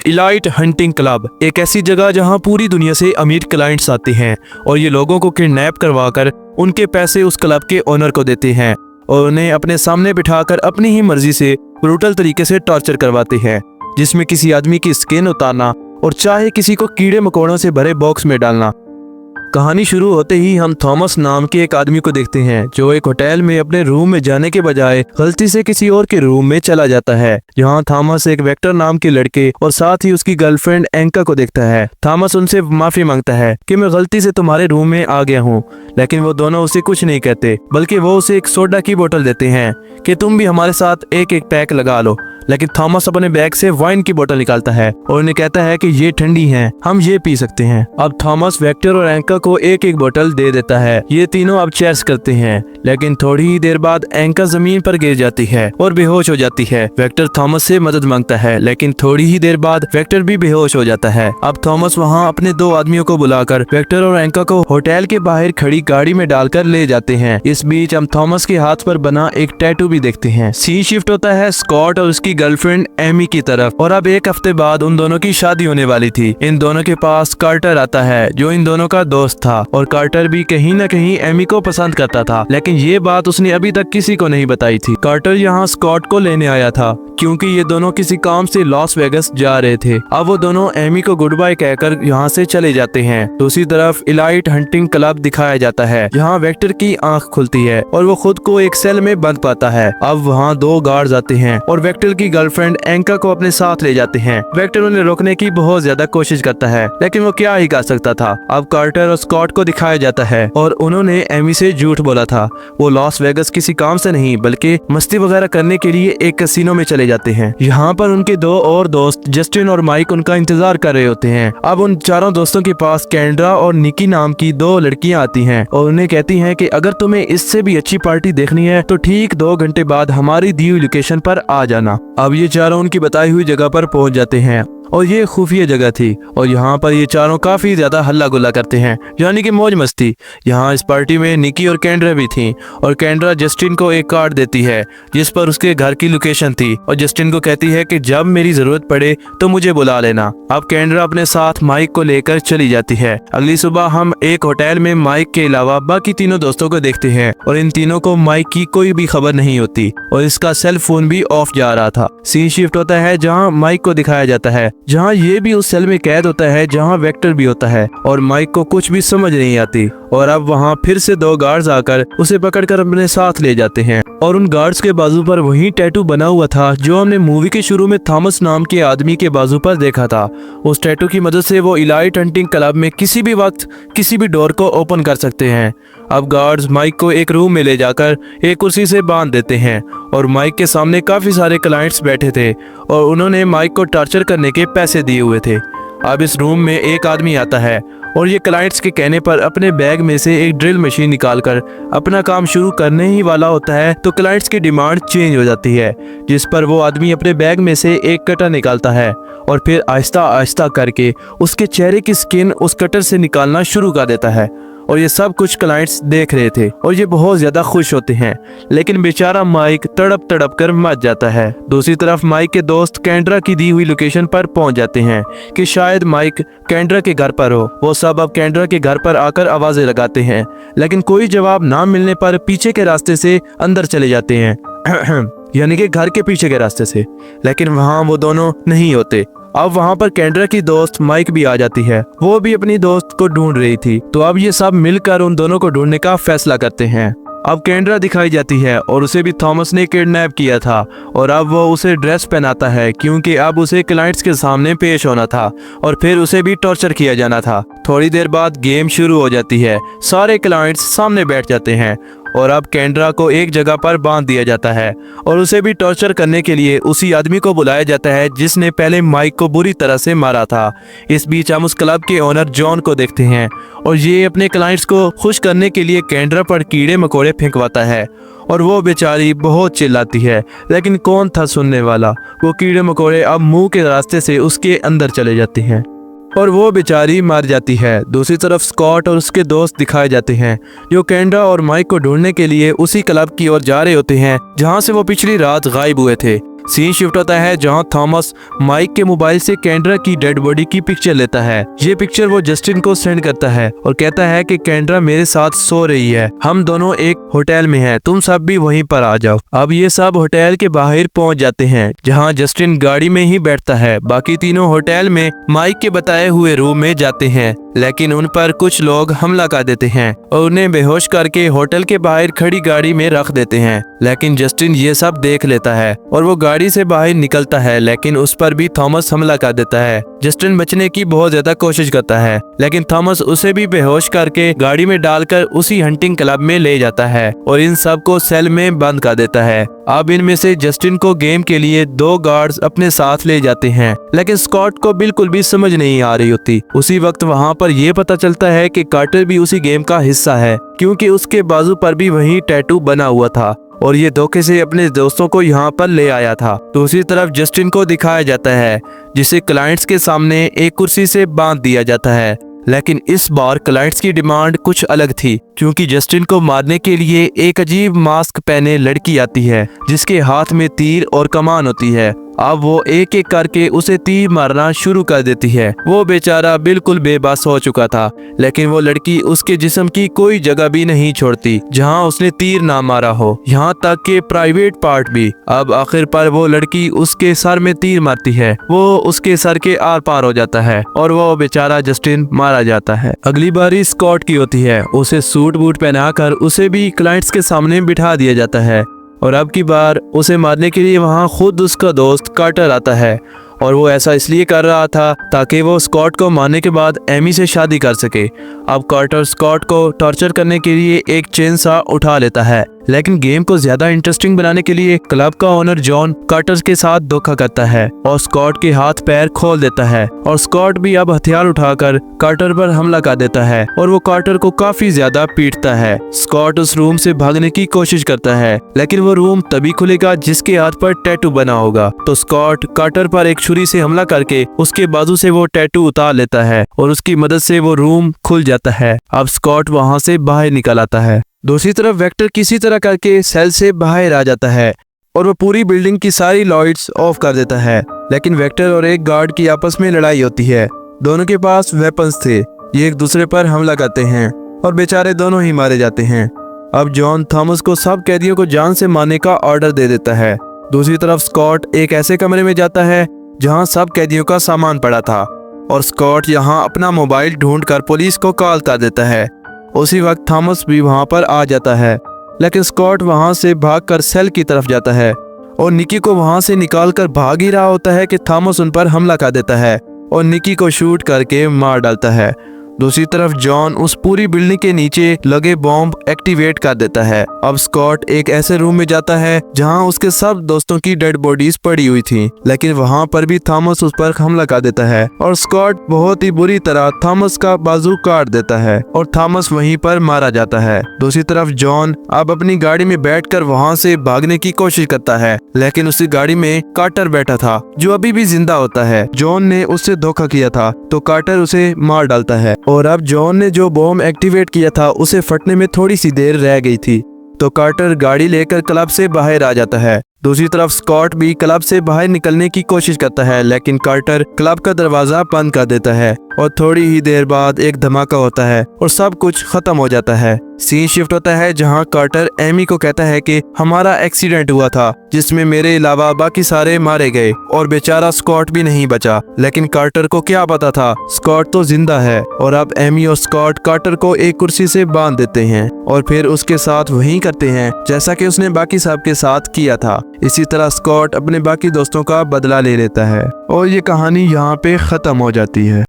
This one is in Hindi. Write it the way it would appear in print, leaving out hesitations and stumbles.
इलाइट हंटिंग क्लब एक ऐसी जगह जहां पूरी दुनिया से अमीर क्लाइंट्स आते हैं और ये लोगों को किडनैप करवाकर उनके पैसे उस क्लब के ओनर को देते हैं और उन्हें अपने सामने बिठाकर अपनी ही मर्जी से ब्रूटल तरीके से टॉर्चर करवाते हैं, जिसमें किसी आदमी की स्किन उतारना और चाहे किसी को कीड़े मकोड़ों से भरे बॉक्स में डालना। कहानी शुरू होते ही हम थॉमस नाम के एक आदमी को देखते हैं जो एक होटल में अपने रूम में जाने के बजाय गलती से किसी और के रूम में चला जाता है। यहाँ थॉमस एक वेक्टर नाम के लड़के और साथ ही उसकी गर्लफ्रेंड एंका को देखता है। थॉमस उनसे माफी मांगता है कि मैं गलती से तुम्हारे रूम में आ गया हूँ, लेकिन वो दोनों उसे कुछ नहीं कहते, बल्कि वो उसे एक सोडा की बोतल देते हैं कि तुम भी हमारे साथ एक एक पैक लगा लो। लेकिन थॉमस अपने बैग से वाइन की बोतल निकालता है और उन्हें कहता है कि ये ठंडी है, हम ये पी सकते हैं। अब थॉमस वेक्टर और एंका को एक एक बोतल दे देता है। ये तीनों अब चेयर्स करते हैं, लेकिन थोड़ी ही देर बाद एंका जमीन पर गिर जाती है और बेहोश हो जाती है। वेक्टर थॉमस से मदद मांगता है, लेकिन थोड़ी ही देर बाद वेक्टर भी बेहोश हो जाता है। अब थॉमस वहाँ अपने दो आदमियों को बुलाकर वेक्टर और एंका को होटल के बाहर खड़ी गाड़ी में डालकर ले जाते हैं। इस बीच हम थॉमस के हाथ पर बना एक टैटू भी देखते हैं। सीन शिफ्ट होता है स्कॉट और उसकी गर्लफ्रेंड एमी की तरफ, और अब एक हफ्ते बाद उन दोनों की शादी होने वाली थी। इन दोनों के पास कार्टर आता है जो इन दोनों का दोस्त था, और कार्टर भी कहीं न कहीं एमी को पसंद करता था, लेकिन ये बात उसने अभी तक किसी को नहीं बताई थी। कार्टर यहाँ स्कॉट को लेने आया था क्योंकि ये दोनों किसी काम से लॉस वेगस जा रहे थे। अब वो दोनों एमी को गुड बाय कहकर यहाँ से चले जाते हैं। दूसरी तरफ इलाइट हंटिंग क्लब दिखाया जाता है जहाँ वेक्टर की आंख खुलती है और वो खुद को एक सेल में बंद पाता है। अब वहाँ दो गार्ड्स आते हैं और वेक्टर की गर्लफ्रेंड एंका को अपने साथ ले जाते हैं। वेक्टर उन्हें रोकने की बहुत ज्यादा कोशिश करता है, लेकिन वो क्या ही कर सकता था। अब कार्टर और स्कॉट को दिखाया जाता है और उन्होंने एमी से झूठ बोला था। वो लॉस वेगस किसी काम से नहीं बल्कि मस्ती वगैरह करने के लिए एक कैसीनो में चले जाते हैं। यहाँ पर उनके दो और दोस्त जस्टिन और माइक उनका इंतजार कर रहे होते हैं। अब उन चारों दोस्तों के पास कैंड्रा और निकी नाम की दो लड़कियां आती हैं और उन्हें कहती हैं कि अगर तुम्हें इससे भी अच्छी पार्टी देखनी है तो ठीक 2 घंटे बाद हमारी दी हुई लोकेशन पर आ जाना। अब ये चारों उनकी बताई हुई जगह पर पहुंच जाते हैं और ये खुफिया जगह थी और यहाँ पर ये चारों काफी ज्यादा हल्ला गुल्ला करते हैं, यानी कि मौज मस्ती। यहाँ इस पार्टी में निकी और कैंड्रा भी थी और कैंड्रा जस्टिन को एक कार्ड देती है जिस पर उसके घर की लोकेशन थी और जस्टिन को कहती है कि जब मेरी जरूरत पड़े तो मुझे बुला लेना। अब कैंड्रा अपने साथ माइक को लेकर चली जाती है। अगली सुबह हम एक होटल में माइक के अलावा बाकी तीनों दोस्तों को देखते हैं और इन तीनों को माइक की कोई भी खबर नहीं होती और इसका सेल फोन भी ऑफ जा रहा था। सीन शिफ्ट होता है जहाँ माइक को दिखाया जाता है जहाँ ये भी उस सेल में कैद होता है जहाँ वेक्टर भी होता है और माइक को कुछ भी समझ नहीं आती। और अब वहाँ फिर से 2 गार्ड्स आकर उसे पकड़कर अपने साथ ले जाते हैं और उन गार्ड्स के बाजू पर वही टैटू बना हुआ था जो हमने मूवी के शुरू में थॉमस नाम के आदमी के बाजू पर देखा था। उस टैटू की मदद से वो इलाइट हंटिंग क्लब में किसी भी वक्त किसी भी डोर को ओपन कर सकते हैं। अब गार्ड्स माइक को एक रूम में ले जाकर एक कुर्सी से बांध देते हैं और माइक के सामने काफी सारे क्लाइंट्स बैठे थे और उन्होंने माइक को टॉर्चर करने के पैसे दिए हुए थे। अब इस रूम में एक आदमी आता है और ये क्लाइंट्स के कहने पर अपने बैग में से एक ड्रिल मशीन निकालकर अपना काम शुरू करने ही वाला होता है तो क्लाइंट्स की डिमांड चेंज हो जाती है, जिस पर वो आदमी अपने बैग में से एक कटर निकालता है और फिर आहिस्ता आहिस्ता करके उसके चेहरे की स्किन उस कटर से निकालना शुरू कर देता है। और ये सब कुछ क्लाइंट्स देख रहे थे और ये बहुत ज्यादा खुश होते हैं, लेकिन बेचारा माइक तड़प तड़प कर मर जाता है। दूसरी तरफ माइक के दोस्त कैंड्रा की दी हुई लोकेशन पर पहुंच जाते हैं कि शायद माइक कैंड्रा के घर पर हो। वो सब अब कैंड्रा के घर पर आकर आवाजें लगाते हैं, लेकिन कोई जवाब ना मिलने पर पीछे के रास्ते से अंदर चले जाते हैं यानी कि घर के पीछे के रास्ते से, लेकिन वहाँ वो दोनों नहीं होते। अब वहाँ पर कैंड्रा की दोस्त माइक भी आ जाती है, वो भी अपनी दोस्त को ढूंढ रही थी। तो अब ये सब मिलकर उन दोनों को ढूंढने का फैसला करते हैं। अब कैंड्रा दिखाई जाती है और उसे भी थॉमस ने किडनैप किया था और अब वो उसे ड्रेस पहनाता है क्योंकि अब उसे क्लाइंट्स के सामने पेश होना था और फिर उसे भी टॉर्चर किया जाना था। थोड़ी देर बाद गेम शुरू हो जाती है, सारे क्लाइंट्स सामने बैठ जाते हैं और अब कैंड्रा को एक जगह पर बांध दिया जाता है और उसे भी टॉर्चर करने के लिए उसी आदमी को बुलाया जाता है जिसने पहले माइक को बुरी तरह से मारा था। इस बीच हम उस क्लब के ओनर जॉन को देखते हैं और ये अपने क्लाइंट्स को खुश करने के लिए कैंड्रा पर कीड़े मकोड़े फेंकवाता है और वो बेचारी बहुत चिल्लाती है, लेकिन कौन था सुनने वाला। वो कीड़े मकोड़े अब मुंह के रास्ते से उसके अंदर चले जाते हैं और वो बेचारी मर जाती है। दूसरी तरफ स्कॉट और उसके दोस्त दिखाए जाते हैं जो कैंड्रा और माइक को ढूंढने के लिए उसी क्लब की ओर जा रहे होते हैं जहां से वो पिछली रात गायब हुए थे। सीन शिफ्ट होता है जहां थॉमस माइक के मोबाइल से कैंड्रा की डेड बॉडी की पिक्चर लेता है। ये पिक्चर वो जस्टिन को सेंड करता है और कहता है कि कैंड्रा मेरे साथ सो रही है, हम दोनों एक होटल में हैं, तुम सब भी वहीं पर आ जाओ। अब ये सब होटल के बाहर पहुंच जाते हैं जहां जस्टिन गाड़ी में ही बैठता है। बाकी तीनों होटल में माइक के बताए हुए रूम में जाते हैं, लेकिन उन पर कुछ लोग हमला कर देते हैं और उन्हें बेहोश करके होटल के बाहर खड़ी गाड़ी में रख देते हैं। लेकिन जस्टिन ये सब देख लेता है और वो गाड़ी से बाहर निकलता है, लेकिन उस पर भी थॉमस हमला कर देता है। जस्टिन बचने की बहुत ज्यादा कोशिश करता है, लेकिन थॉमस उसे भी बेहोश करके गाड़ी में डालकर उसी हंटिंग क्लब में ले जाता है और इन सब को सेल में बंद कर देता है। अब इनमें से जस्टिन को गेम के लिए 2 गार्ड्स अपने साथ ले जाते हैं, लेकिन स्कॉट को बिल्कुल भी समझ नहीं आ रही होती। उसी वक्त वहाँ पर यह पता चलता है कि कार्टर भी उसी गेम का हिस्सा है, क्योंकि उसके बाजू पर भी वही टैटू बना हुआ था और ये धोखे से अपने दोस्तों को यहाँ पर ले आया था। दूसरी तरफ जस्टिन को दिखाया जाता है जिसे क्लाइंट्स के सामने एक कुर्सी से बांध दिया जाता है, लेकिन इस बार क्लाइंट्स की डिमांड कुछ अलग थी, क्योंकि जस्टिन को मारने के लिए एक अजीब मास्क पहने लड़की आती है जिसके हाथ में तीर और कमान होती है। अब वो एक एक करके उसे तीर मारना शुरू कर देती है। वो बेचारा बिल्कुल बेबस हो चुका था, लेकिन वो लड़की उसके जिस्म की कोई जगह भी नहीं छोड़ती जहां उसने तीर ना मारा हो, यहाँ तक के प्राइवेट पार्ट भी। अब आखिर पर वो लड़की उसके सर में तीर मारती है, वो उसके सर के आर पार हो जाता है और वो बेचारा जस्टिन मारा जाता है। अगली बारी स्कॉट की होती है, उसे सूट बूट पहनाकर उसे भी क्लाइंट्स के सामने बिठा दिया जाता है और अब की बार उसे मारने के लिए वहाँ खुद उसका दोस्त कार्टर आता है और वो ऐसा इसलिए कर रहा था ताकि वो स्कॉट को मारने के बाद एमी से शादी कर सके। अब कार्टर स्कॉट को टॉर्चर करने के लिए एक चेन सा उठा लेता है, लेकिन गेम को ज्यादा इंटरेस्टिंग बनाने के लिए क्लब का ओनर जॉन कार्टर के साथ धोखा करता है और स्कॉट के हाथ पैर खोल देता है और स्कॉट भी अब हथियार उठाकर कार्टर पर हमला कर देता है और वो कार्टर को काफी ज्यादा पीटता है। स्कॉट उस रूम से भागने की कोशिश करता है, लेकिन वो रूम तभी खुलेगा जिसके हाथ पर टैटू बना होगा। तो स्कॉट कार्टर पर एक छुरी से हमला करके उसके बाजू से वो टैटू उतार लेता है और उसकी मदद से वो रूम खुल जाता है। अब स्कॉट वहाँ से बाहर निकल आता है। दूसरी तरफ वेक्टर किसी तरह करके सेल से बाहर आ जाता है और वो पूरी बिल्डिंग की सारी लाइट्स ऑफ कर देता है, लेकिन वेक्टर और एक गार्ड की आपस में लड़ाई होती है। दोनों के पास वेपन्स थे, ये एक दूसरे पर हमला करते हैं और बेचारे दोनों ही मारे जाते हैं। अब जॉन थॉमस को सब कैदियों को जान से मारने का ऑर्डर दे देता है। दूसरी तरफ स्कॉट एक ऐसे कमरे में जाता है जहाँ सब कैदियों का सामान पड़ा था और स्कॉट यहाँ अपना मोबाइल ढूंढकर पुलिस को कॉल कर देता है। उसी वक्त थॉमस भी वहां पर आ जाता है, लेकिन स्कॉट वहां से भागकर सेल की तरफ जाता है और निकी को वहां से निकालकर भाग ही रहा होता है कि थॉमस उन पर हमला कर देता है और निकी को शूट करके मार डालता है। दूसरी तरफ जॉन उस पूरी बिल्डिंग के नीचे लगे बॉम्ब एक्टिवेट कर देता है। अब स्कॉट एक ऐसे रूम में जाता है जहां उसके सब दोस्तों की डेड बॉडीज पड़ी हुई थी, लेकिन वहां पर भी थॉमस उस पर हमला कर देता है और स्कॉट बहुत ही बुरी तरह थॉमस का बाजू काट देता है और थॉमस वहीं पर मारा जाता है। दूसरी तरफ जॉन अब अपनी गाड़ी में बैठकर वहां से भागने की कोशिश करता है, लेकिन उसी गाड़ी में कार्टर बैठा था जो अभी भी जिंदा होता है। जॉन ने उससे धोखा किया था तो कार्टर उसे मार डालता है और अब जॉन ने जो बॉम्ब एक्टिवेट किया था उसे फटने में थोड़ी सी देर रह गई थी, तो कार्टर गाड़ी लेकर क्लब से बाहर आ जाता है। दूसरी तरफ स्कॉट भी क्लब से बाहर निकलने की कोशिश करता है, लेकिन कार्टर क्लब का दरवाजा बंद कर देता है और थोड़ी ही देर बाद एक धमाका होता है और सब कुछ खत्म हो जाता है। सीन शिफ्ट होता है जहां कार्टर एमी को कहता है कि हमारा एक्सीडेंट हुआ था जिसमें मेरे अलावा बाकी सारे मारे गए और बेचारा स्कॉट भी नहीं बचा, लेकिन कार्टर को क्या पता था स्कॉट तो जिंदा है। और अब एमी और स्कॉट कार्टर को एक कुर्सी से बांध देते हैं और फिर उसके साथ वही करते हैं जैसा कि उसने बाकी सब के साथ किया था। इसी तरह स्कॉट अपने बाकी दोस्तों का बदला ले लेता है और ये कहानी यहाँ पे खत्म हो जाती है।